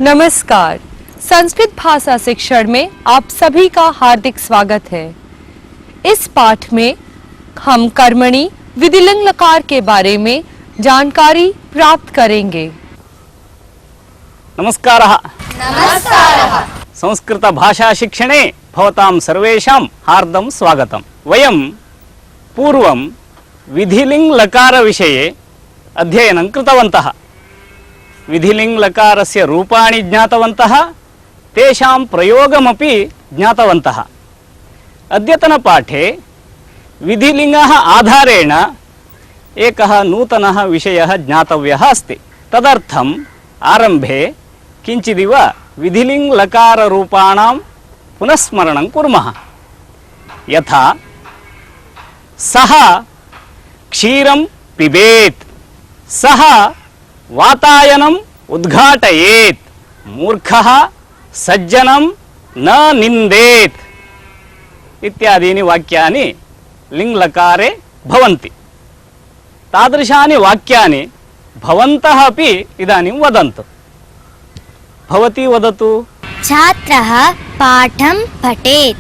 नमस्कार। संस्कृत भाषा शिक्षण में आप सभी का हार्दिक स्वागत है। इस पाठ में हम कर्मणि विधिलिंग लकार के बारे में जानकारी प्राप्त करेंगे। नमस्कारः। संस्कृत भाषा शिक्षणे भवतां सर्वेषां हार्दं स्वागतम्। वयं पूर्वं विधिलिंग लकार विषये अध्ययनं कृतवन्तः। विधिलिंग लकारस्य रूपाणि ज्ञातवन्तः, तेषां प्रयोगमपि ज्ञातवन्तः। अद्यतनपाठे विधिलिंगः आधारेण एकः नूतनः विषयः ज्ञातव्यः अस्ति। तदर्थम् आरम्भे किञ्चिदिव विधिलिंग लकाररूपाणां पुनस्मरणं कुर्मः। यथा सः क्षीरं पिबेत्, सः वातायनम् उद्घाटयेत्, मूर्खः सज्जनं न निन्देत् इत्यादीनि वाक्यानि लिङ्लकारे भवन्ति। तादृशानि वाक्यानि भवन्तः अपि इदानीं वदन्तु। भवती वदतु। छात्रः पाठं पठेत्।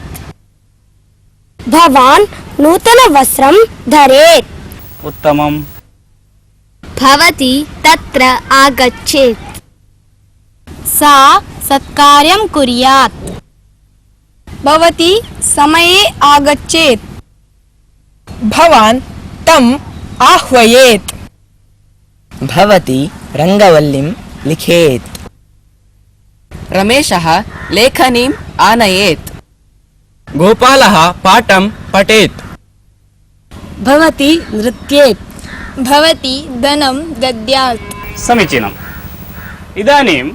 भवान् नूतनवस्त्रं धरेत्। उत्तमम्। भवती तत्र आगच्छेत्। सा सत्कार्यं कुर्यात्। भवती समये आगच्छेत्। भवान् तम् आह्वयेत्। भवती रङ्गवल्लीं लिखेत्। रमेशः लेखनीम् आनयेत्। गोपालः पाठं पठेत्। भवती नृत्येत्। भवती धनं दद्यात्। समीचीनम्। इदानीम्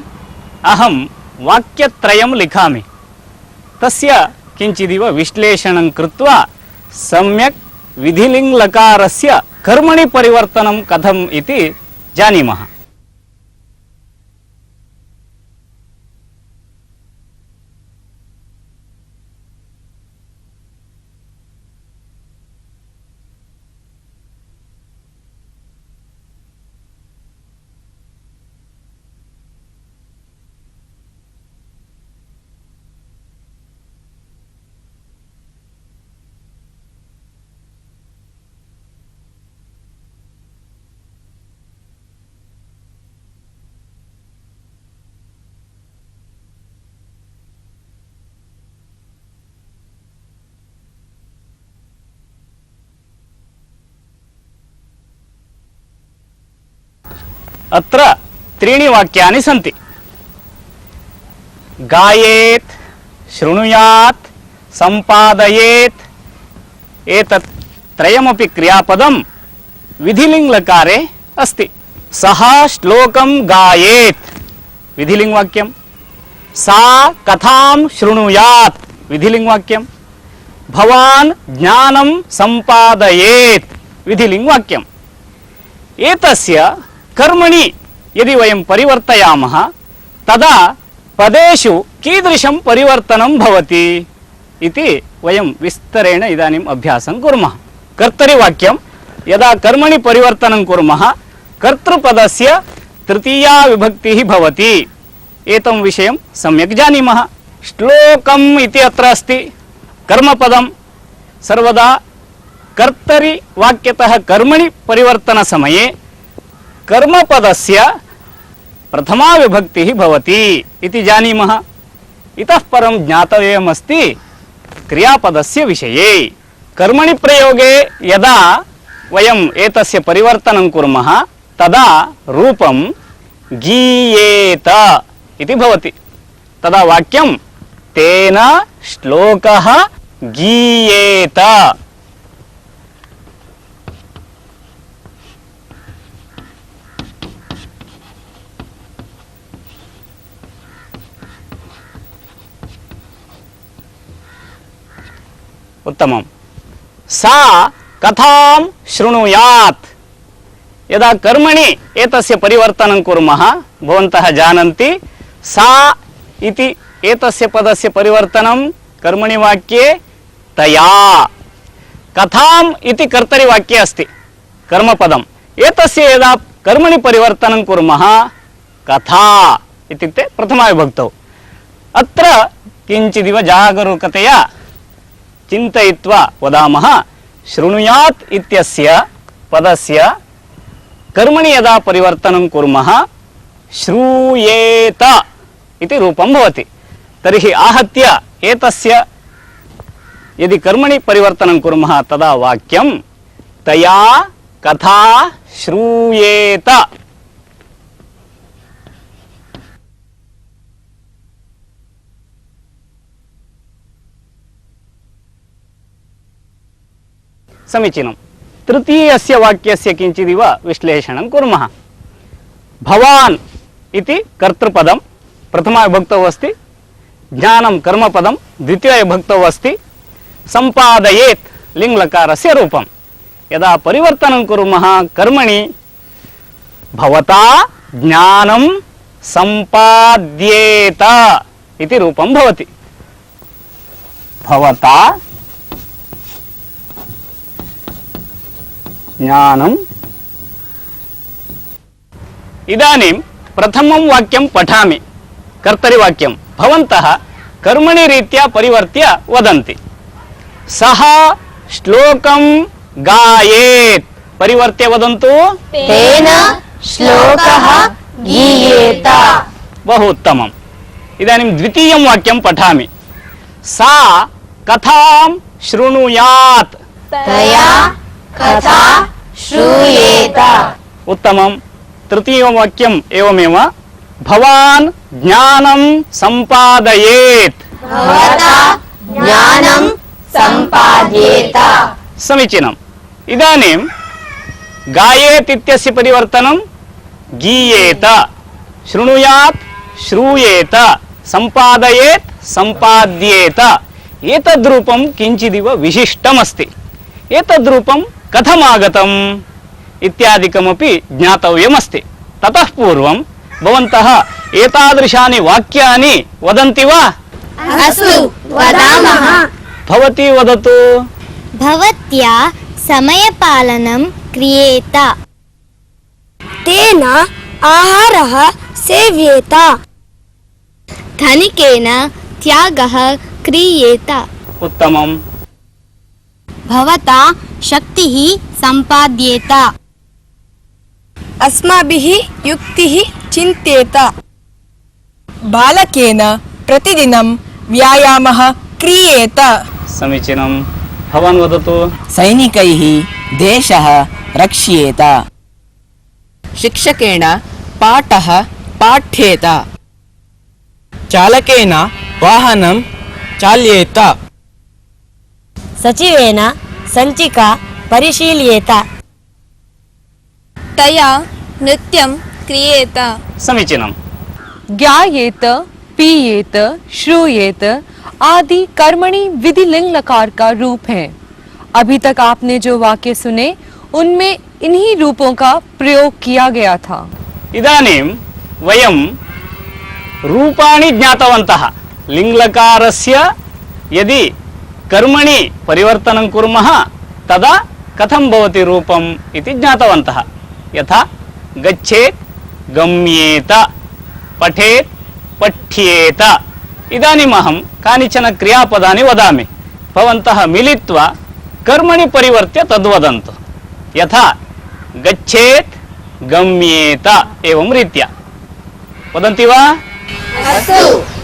अहं वाक्यत्रयं लिखामि। तस्य किञ्चिदिव विश्लेषणं कृत्वा सम्यक् विधिलिंग लकारस्य कर्मणि परिवर्तनं कथम् इति जानीमः। अत्र त्रीणि वाक्यानि सन्ति। गायेत्, शृणुयात्, सम्पादयेत्। एतत् त्रयमपि क्रियापदं विधिलिंग लकारे अस्ति। सः श्लोकं गायेत् विधिलिंग वाक्यं, सा कथां शृणुयात् विधिलिंग वाक्यं, भवान् ज्ञानं सम्पादयेत् विधिलिंग वाक्यम्। एतस्य कर्मणि यदि वयं परिवर्तयामः तदा पदेषु कीदृशं परिवर्तनं भवति इति वयं विस्तरेण इदानीम् अभ्यासं कुर्मः। कर्तरिवाक्यं यदा कर्मणि परिवर्तनं कुर्मः कर्तृपदस्य तृतीया विभक्तिः भवति। एतं विषयं सम्यक् जानीमः। श्लोकम् इति अत्र अस्ति कर्मपदं। सर्वदा कर्तरि वाक्यतः कर्मणि परिवर्तनसमये कर्मपदस्य प्रथमा विभक्तिः भवति इति जानीमः। इतः परं ज्ञातव्यमस्ति क्रियापदस्य विषये। कर्मणि प्रयोगे यदा वयम् एतस्य परिवर्तनं कुर्मः तदा रूपं गीयेत इति भवति। तदा वाक्यं तेन श्लोकः गीयेत। उत्तमं। सा कथां शृणुयात्। यदा कर्मणि एतस्य परिवर्तनं कुर्मः, भवन्तः जानन्ति सा इति एतस्य पदस्य परिवर्तनं कर्मणि वाक्ये तया। कथाम् इति कर्तरिवाक्ये अस्ति कर्मपदम्, एतस्य यदा कर्मणि परिवर्तनं कुर्मः कथा इत्युक्ते प्रथमाविभक्तौ। अत्र किञ्चिदिव जागरूकतया चिन्तयित्वा वदामः, शृणुयात् इत्यस्य पदस्य कर्मणि यदा परिवर्तनं कुर्मः श्रूयेत इति रूपं भवति। तर्हि आहत्य एतस्य यदि कर्मणि परिवर्तनं कुर्मः तदा वाक्यं तया कथा श्रूयेत। समीचीनं। तृतीयस्य वाक्यस्य किञ्चिदिव विश्लेषणं कुर्मः। भवान् इति कर्तृपदं प्रथमाविभक्तौ अस्ति, ज्ञानं कर्मपदं द्वितीयविभक्तौ अस्ति, सम्पादयेत् लिङ्लकारस्य रूपं। यदा परिवर्तनं कुर्मः कर्मणि भवता ज्ञानं सम्पाद्येत इति रूपं भवति। भवता ज्ञानम्। इदानीं प्रथमं वाक्यं पठामि, कर्तरिवाक्यं। भवन्तः कर्मणि रीत्या परिवर्त्य वदन्ति। सः श्लोकं गायेत्। परिवर्त्य वदन्तु। तेन श्लोकः गीयेत। बहु उत्तमम्। इदानीं द्वितीयं वाक्यं पठामि। सा कथां शृणुयात्। तया कथा श्रूयेत। उत्तमं। तृतीयं वाक्यम् एवमेव। भवान् ज्ञानं सम्पादयेत्। भवता ज्ञानं सम्पाद्येत। समीचीनम्। इदानीं गायेत् इत्यस्य परिवर्तनं गीयेत, शृणुयात् श्रूयेत, सम्पादयेत् सम्पाद्येत। एतद्रूपं किञ्चिदिव विशिष्टमस्ति। एतद्रूपं कथमागतम् इत्यादिकमपि ज्ञातव्यमस्ति। ततः पूर्वं भवन्तः एतादृशानि वाक्यानि वदन्ति वा? अस्तु, वदामः। भवती वदतु। भवत्या समयपालनं क्रियेत। तेन आहारः सेव्येत। धनिकेन त्यागः क्रियेत। उत्तमम्। भवता शक्तिः सम्पाद्येत। अस्माभिः युक्तिः चिन्त्येत। बालकेन प्रतिदिनं व्यायामः क्रियेत। समीचीनं। भवान् वदतु। सैनिकैः देशः रक्ष्येत। शिक्षकेन पाठः पाठ्येत। चालकेन वाहनं चाल्येत। सचिवेन सञ्चिका परिशील्येत। तया नृत्यं क्रियेत। समीचीनं। ज्ञायेत, पीयेत, श्रूयेत आदि कर्मणि विधि लिंग लकार का रूप है। अभी तक आपने जो वाक्य सुने उनमें इन्हीं रूपों का प्रयोग किया गया था। इदानीं वयं रूपाणि ज्ञातवन्तः। लिङ्लकारस्य यदि कर्मणि परिवर्तनं कुर्मः तदा कथं भवति रूपम् इति ज्ञातवन्तः। यथा गच्छेत् गम्येत, पठेत् पठ्येत। इदानीम् अहं कानिचन क्रियापदानि वदामि, भवन्तः मिलित्वा कर्मणि परिवर्त्य तद्वदन्तु। यथा गच्छेत् गम्येत एवं रीत्या वदन्ति वा? अस्तु,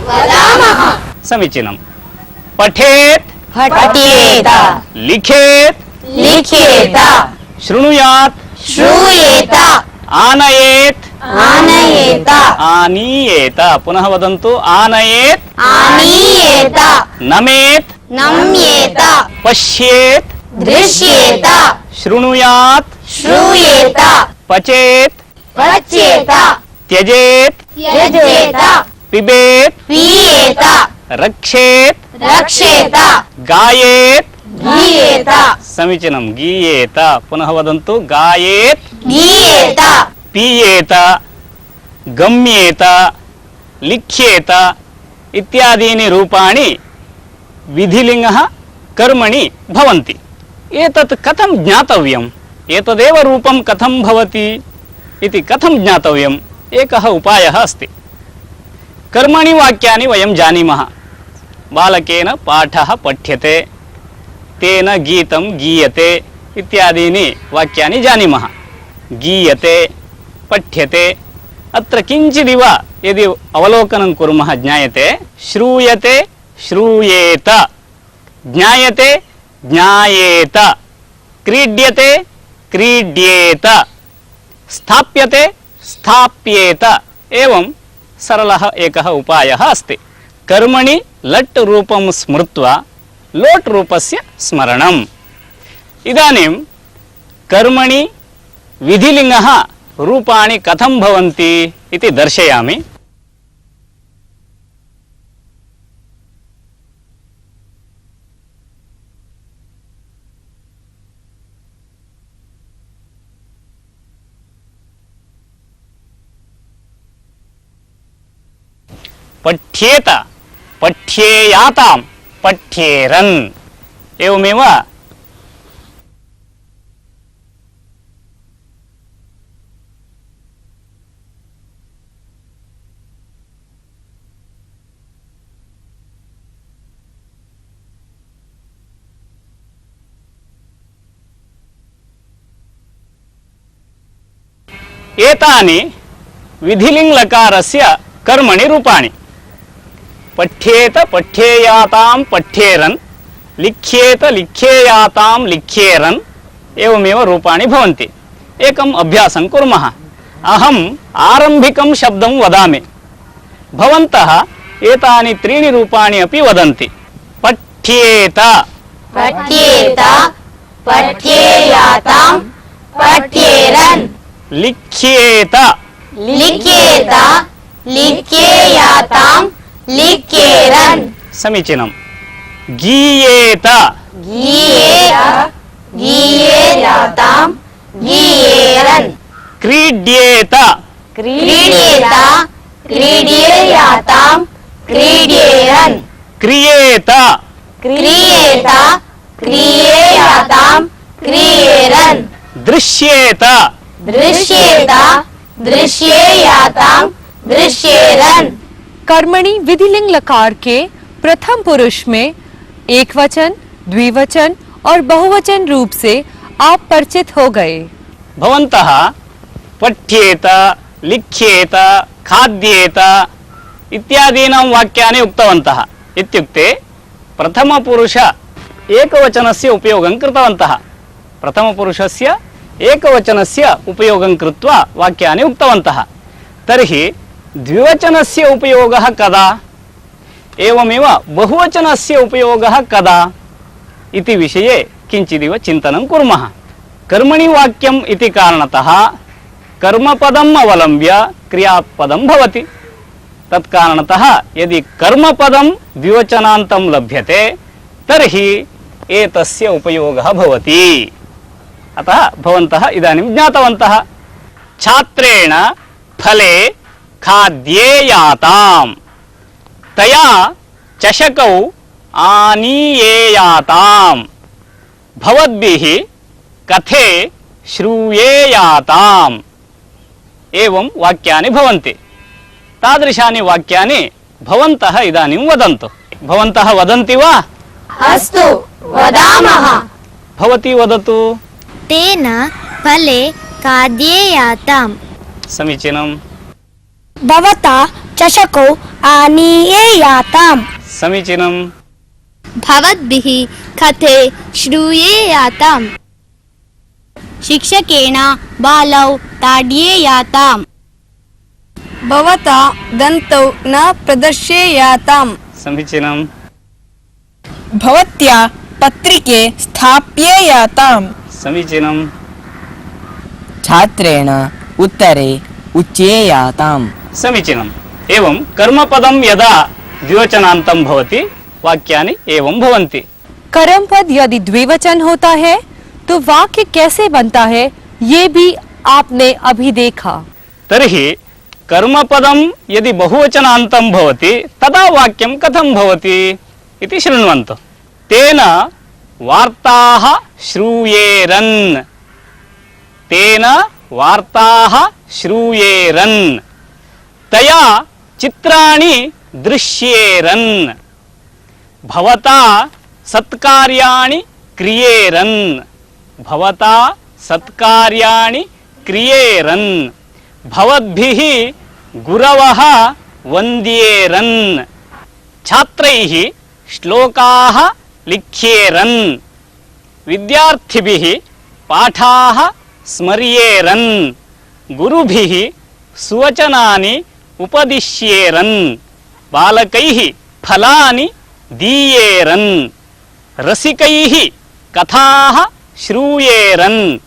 वदामः। समीचीनं। पठेत् पठ्येत। लिखेत् लिख्येत। शृणुयात् श्रूयेत। आनयेत् आनयेत। आनीयेत। पुनः वदन्तु। आनयेत् आनीयेत। नमेत् नम्येत। पश्येत् दृश्येत। शृणुयात् श्रूयेत। पचेत् पच्येत। त्यजेत् त्यजेत। पिबेत् पीयेत। रक्षेत् रक्षेत। गायेत् गीयेत समीचीनं गीयेत पुनः वदन्तु गायेत् गीयेत पीयेत गम्येत लिख्येत इत्यादीनि रूपाणि विधिलिङ्गः कर्मणि भवन्ति। एतत् कथं ज्ञातव्यम् एतदेव रूपं कथं भवति इति कथं ज्ञातव्यम् एकः उपायः अस्ति। कर्मणि वाक्यानि वयं जानीमः। बालकेन पाठः पठ्यते तेन गीतं गीयते इत्यादीनि वाक्यानि जानीमः। गीयते पठ्यते अत्र किञ्चिदिव यदि अवलोकनं कुर्मः ज्ञायते श्रूयते श्रूयेत ज्ञायते ज्ञायेत क्रीड्यते क्रीड्येत स्थाप्यते स्थाप्येत एवं सरलः एकः उपायः अस्ति। कर्मणि लट् रूपं स्मृत्वा लोट् रूपस्य स्मरणम्। इदानीं कर्मणि विधिलिङ्गः रूपाणि कथं भवन्ति इति दर्शयामि। पठ्येत पठ्येयातां पठ्येरन् एवमेव एतानि विधिलिङ्गकारस्य कर्मणि रूपाणि। पठ्येत पठ्येयातां पठ्येरन् लिख्येत लिख्येयातां लिख्येरन् एवमेव रूपाणि भवन्ति। एकम् अभ्यासं कुर्मः। अहम् आरम्भिकं शब्दं वदामि भवन्तः एतानि त्रीणि रूपाणि अपि वदन्ति। पठ्येत पठ्येत पठ्येयातां पठ्येरन् लिख्येत लिख्येत लिख्येयातां लिख्येरन् समीचीनं गीयेत गीयेत गीयेयातां गीयेरन् क्रीड्येत क्रीड्येत क्रीड्येयातां क्रीड्येरन् क्रियेत क्रियेत क्रियेयातां क्रियेरन् दृश्येत दृश्येत दृश्येयातां दृश्येरन्। कर्मणि विधिलिंग लकार के प्रथम पुरुष में एकवचन, द्विवचन और बहुवचन रूप से आप परिचित हो गए। भवन्तः पठ्येत लिख्येत खाद्येत इत्यादीनां वाक्यानि उक्तवन्तः। इत्युक्ते प्रथमपुरुष एकवचनस्य उपयोगं कृतवन्तः। प्रथमपुरुषस्य एकवचनस्य उपयोगं कृत्वा वाक्यानि उक्तवन्तः। तर्हि द्विवचनस्य उपयोगः कदा एवमेव बहुवचनस्य उपयोगः कदा इति विषये किञ्चिदिव चिन्तनं कुर्मः। कर्मणि वाक्यम् इति कारणतः कर्मपदम् अवलम्ब्य क्रियापदं भवति। तत्कारणतः यदि कर्मपदं द्विवचनान्तं लभ्यते तर्हि एतस्य उपयोगः भवति। अतः भवन्तः इदानीं ज्ञातवन्तः। छात्रेण फले खाद्येयातां तया चषकौ आनीयेयातां भवद्भिः कथे श्रूयेयाताम् एवं वाक्यानि भवन्ति। तादृशानि वाक्यानि भवन्तः इदानीं वदन्तु। भवन्तः वदन्ति वा? अस्तु वदामः। भवती वदतु। तेन फले खाद्येयातां समीचीनं। भवता चषको आनीयेयातां समीचीनं। भवद्भिः कथे श्रूयेयातां शिक्षकेन बालौ ताड्येयातां भवता दन्तौ न प्रदर्शेयातां समीचीनं। भवत्या पत्रिके स्थाप्येयातां समीचीनं। छात्रेण उत्तरे उच्येयातां समीचीनम्। एवं कर्मपदं यदा द्विवचनान्तं भवति वाक्यानि एवं भवन्ति। कर्म पद यदि द्विवचन होता है तो वाक्य कैसे बनता है ये भी आपने अभी देखा। तर्हि कर्मपदं यदि बहुवचनान्तं भवति तदा वाक्यं कथं भवति इति शृण्वन्तु। तेन वार्ताः श्रूयेरन्, तेन वार्ताः श्रूयेरन्, तया चित्राणि दृश्येरन्, भवता सत्कार्याणि क्रियेरन्, भवता सत्कार्याणि क्रियेरन्, भवद्भिः गुरवः वन्द्येरन्, छात्रैः श्लोकाः लिख्येरन्, विद्यार्थिभिः पाठाः स्मर्येरन्, गुरुभिः सुवचनानि उपदिश्येरन्, बालकैः फलानि दीयेरन्, रसिकैः कथाः श्रूयेरन्,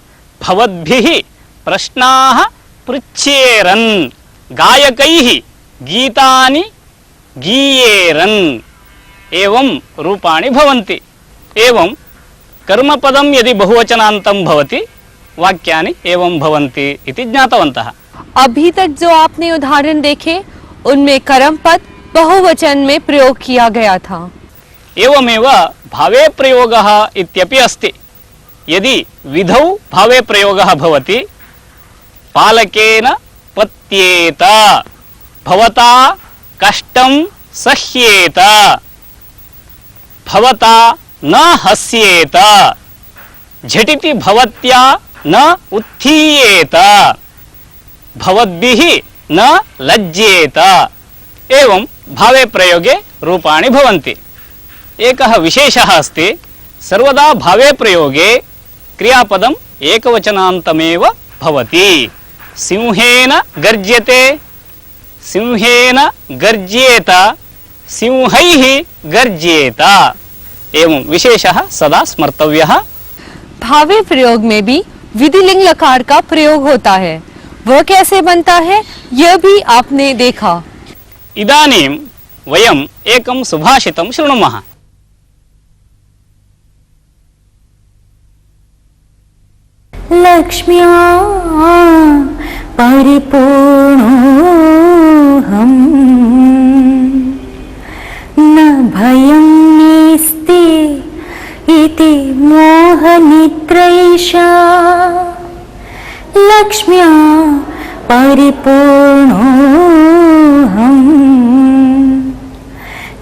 भवद्भिः प्रश्नाः पृच्छ्येरन्, गायकैः गीतानि गीयेरन्। एवं रूपाणि भवन्ति। एवं कर्मपदं यदि बहुवचनान्तं भवति वाक्यानि एवं भवन्ति इति ज्ञातवन्तः। अभी तक जो आपने उदाहरण देखे उनमें कर्म पद बहुवचन में प्रयोग किया गया था। एवमेव भावे प्रयोगः इत्यपि अस्ति। यदि विधौ भावे प्रयोगः भवति पालकेन पत्येत, भवता कष्टं सह्येत, भवता न हस्येत, झटिति भवत्या न उत्थीयेत, भवद्भिः न लज्जेत। एवं भावे प्रयोगे रूपाणि भवन्ति। एकः विशेषः अस्ति, सर्वदा भावे प्रयोगे क्रियापदम् एकवचनान्तमेव भवति। सिंहेन गर्ज्यते, सिंहेन गर्ज्येत, सिंहैः गर्ज्येत। एवं विशेषः सदा स्मर्तव्यः। भावे प्रयोग में भी विधिलिंग लकार का प्रयोग होता है, वह कैसे बनता है यह भी आपने देखा। इदानीं वयम् एकं सुभाषितं शृणुमः। लक्ष्म्या परिपूर्णोऽहं न भयं नेस्ति इति मोहनिद्रैषा। लक्ष्म्या परिपूर्णोऽहं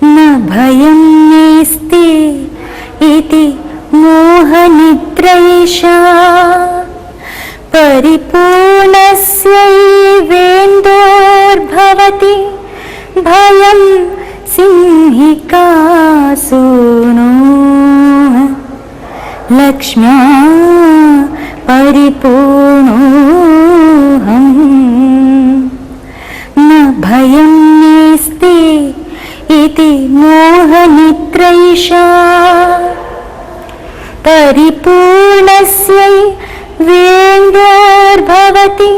न भयं नेस्ति इति मोहनिद्रैषा। परिपूर्णस्यैवेन्दोर्भवति भयं सिंहिकासूनो। लक्ष्म्या परिपूर्णोऽहं न भयं नेस्ति इति मोहनिद्रैषा। परिपूर्णस्यैवेन्दोर्भवति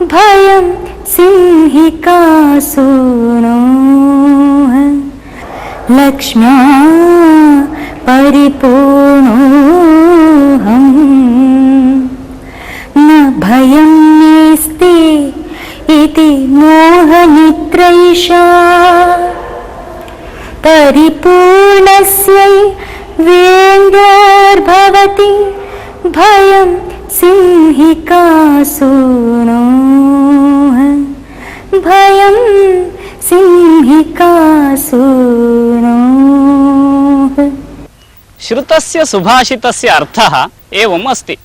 भयं सिंहिकासूनो। लक्ष्म्या परिपूर्णोऽहं न भयं नेस्ति इति मोहनिद्रैषा। परिपूर्णस्यैवेन्दोर्भवति भयं सिंहिकासूनो। भयं सिंहिकासूनो। श्रुतस्य सुभाषितस्य अर्थः एवम् अस्ति।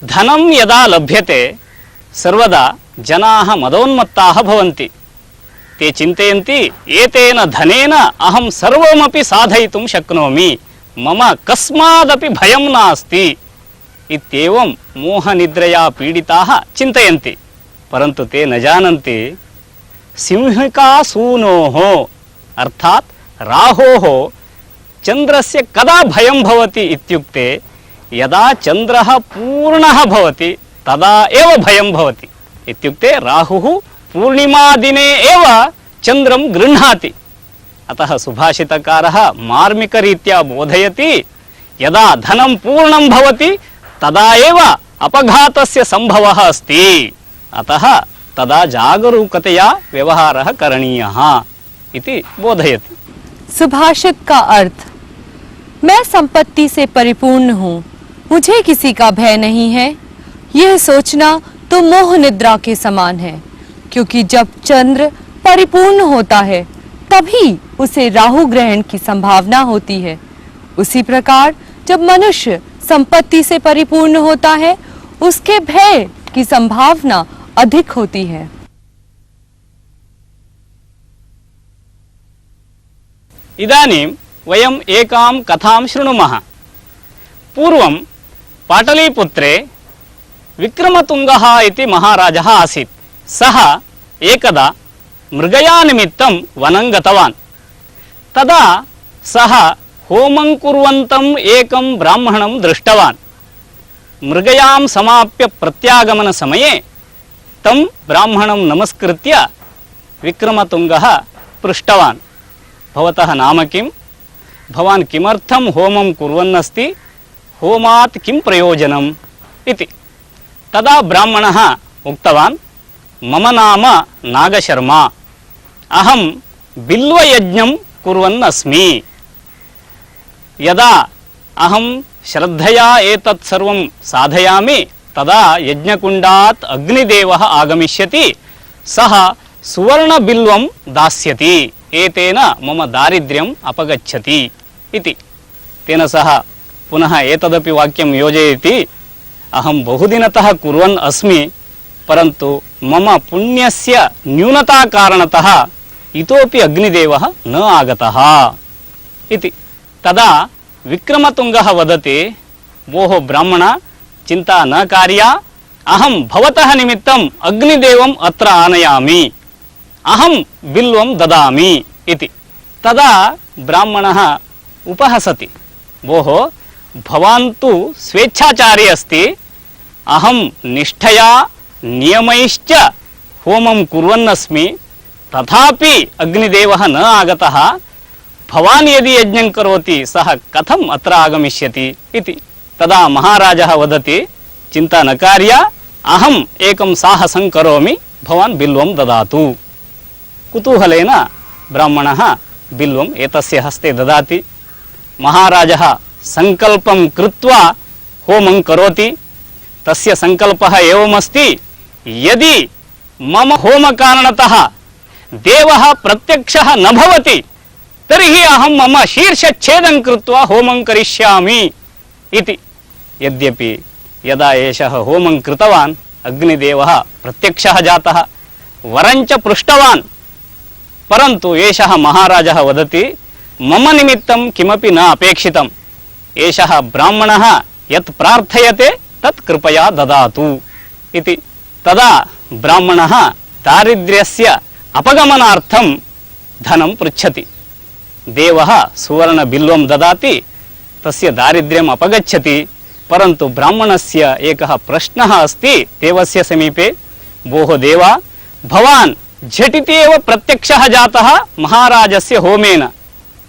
धनं यदा लभ्यते सर्वदा जनाः मदोन्मत्ताः भवन्ति। ते चिन्तयन्ति एतेन धनेन अहं सर्वमपि साधयितुं शक्नोमि, मम कस्मादपि भयं नास्ति इत्येवं मोहनिद्रया पीडिताः चिन्तयन्ति। परन्तु ते न जानन्ति सिंहिकासूनोः अर्थात् राहोः चन्द्रस्य कदा भयं भवति इत्युक्ते यदा चन्द्रः पूर्णः भवति तदा एव भयं भवति। इत्युक्ते राहुः पूर्णिमादिने एव चन्द्रं गृह्णाति। अतः सुभाषितकारः मार्मिकरीत्या बोधयति यदा धनं पूर्णं भवति तदा एव अपघातस्य संभवः अस्ति। अतः तदा जागरूकतया व्यवहारः करणीयः इति बोधयति। सुभाषित का अर्थ, मैं संपत्ति से परिपूर्ण हूँ, मुझे किसी का भय नहीं है, यह सोचना तो मोह निद्रा के समान है, क्योंकि जब चंद्र परिपूर्ण होता है तभी उसे राहु ग्रहण की संभावना होती है। उसी प्रकार जब मनुष्य संपत्ति से परिपूर्ण होता है उसके भय की संभावना अधिक होती है। इदानीं वयम् एकां कथां शृणुमः। पूर्वं पाटलीपुत्रे विक्रमतुङ्गः इति महाराजः आसीत्। सः एकदा मृगयानिमित्तं वनं गतवान्। तदा सः होमं कुर्वन्तम् एकं ब्राह्मणं दृष्टवान्। मृगयां समाप्य प्रत्यागमनसमये तं ब्राह्मणं नमस्कृत्य विक्रमतुङ्गः पृष्टवान्, भवतः नाम किं? भवान् किमर्थं होमं कुर्वन्नस्ति? होमात् किं प्रयोजनम् इति। तदा ब्राह्मणः उक्तवान्, मम नाम नागशर्मा, अहं बिल्वयज्ञं कुर्वन् अस्मि। यदा अहं श्रद्धया एतत् सर्वं साधयामि तदा यज्ञकुण्डात् अग्निदेवः आगमिष्यति, सः सुवर्णबिल्वं दास्यति, एतेन मम दारिद्र्यम् अपगच्छति इति। तेन सह पुनः एतदपि वाक्यं योजयति, अहं बहुदिनतः कुर्वन् अस्मि, परन्तु मम पुण्यस्य न्यूनता कारणतः इतोपि अग्निदेवः न आगतः इति। तदा विक्रमतुङ्गः वदति, भोः ब्राह्मण, चिन्ता न कार्या, अहं भवतः निमित्तम् अग्निदेवम् अत्र आनयामि, अहं बिल्वं ददामि इति। तदा ब्राह्मणः उपहसति, भोः भवान् तु स्वेच्छाचारी अस्ति, अहं निष्ठया नियमैश्च होमं कुर्वन्नस्मि, तथापि अग्निदेवः न आगतः, भवान् यदि यज्ञं करोति सः कथम् अत्र आगमिष्यति इति। तदा महाराजः वदति, चिन्ता न कार्या, अहम् एकं साहसं करोमि, भवान् बिल्वं ददातु। कुतूहलेन ब्राह्मणः बिल्वम् एतस्य हस्ते ददाति। महाराजः संकल्पं कृत्वा होमं करोति। तस्य संकल्पः एवमस्ति, यदि मम होमकारणतः देवः प्रत्यक्षः न भवति तर्हि अहं मम शीर्षच्छेदं कृत्वा होमं करिष्यामि इति। यद्यपि यदा एषः होमं कृतवान् अग्निदेवः प्रत्यक्षः जातः, वरञ्च पृष्टवान्, परन्तु एषः महाराजः वदति, मम निमित्तं किमपि न अपेक्षितम्, एषः ब्राह्मणः यत् प्रार्थयते तत् कृपया ददातु इति। तदा ब्राह्मणः दारिद्र्यस्य अपगमनार्थं धनं पृच्छति। देवः सुवर्णबिल्वं ददाति, तस्य दारिद्र्यम् अपगच्छति, परन्तु ब्राह्मणस्य एकः प्रश्नः अस्ति देवस्य समीपे, भोः देव, भवान् झटिति एव प्रत्यक्षः जातः महाराजस्य होमेन,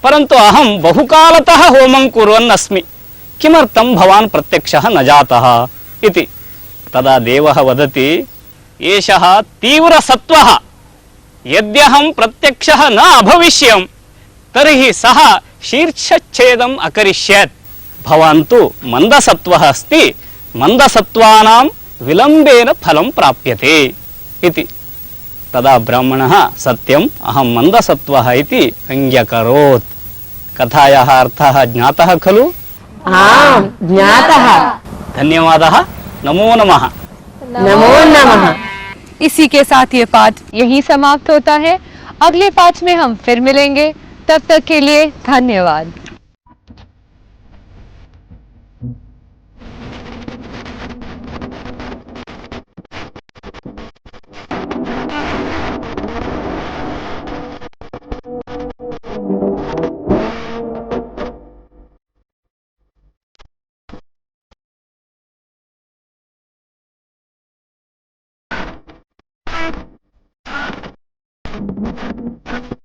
परन्तु अहं बहुकालतः होमं कुर्वन् अस्मि, किमर्थं भवान् प्रत्यक्षः न जातः इति। तदा देवः वदति, एषः तीव्रसत्त्वः, यद्यहं प्रत्यक्षः न अभविष्यं तर्हि सः शीर्षच्छेदम् अकरिष्यत्, भवान् तु मन्दसत्त्वः अस्ति, मन्दसत्त्वानां विलम्बेन फलं प्राप्यते इति। तदा ब्राह्मणः, सत्यम्, अहं मन्दसत्त्वः इति अङ्ग्यकरोत्। कथायाः अर्थः ज्ञातः खलु? आम्, ज्ञातः। धन्यवादः। नमो नमः। नमो नमः। इसी के साथ ये पाठ यहीं समाप्त होता है। अगले पाठ में हम फिर मिलेंगे, तब तक के लिए धन्यवाद। Thank you.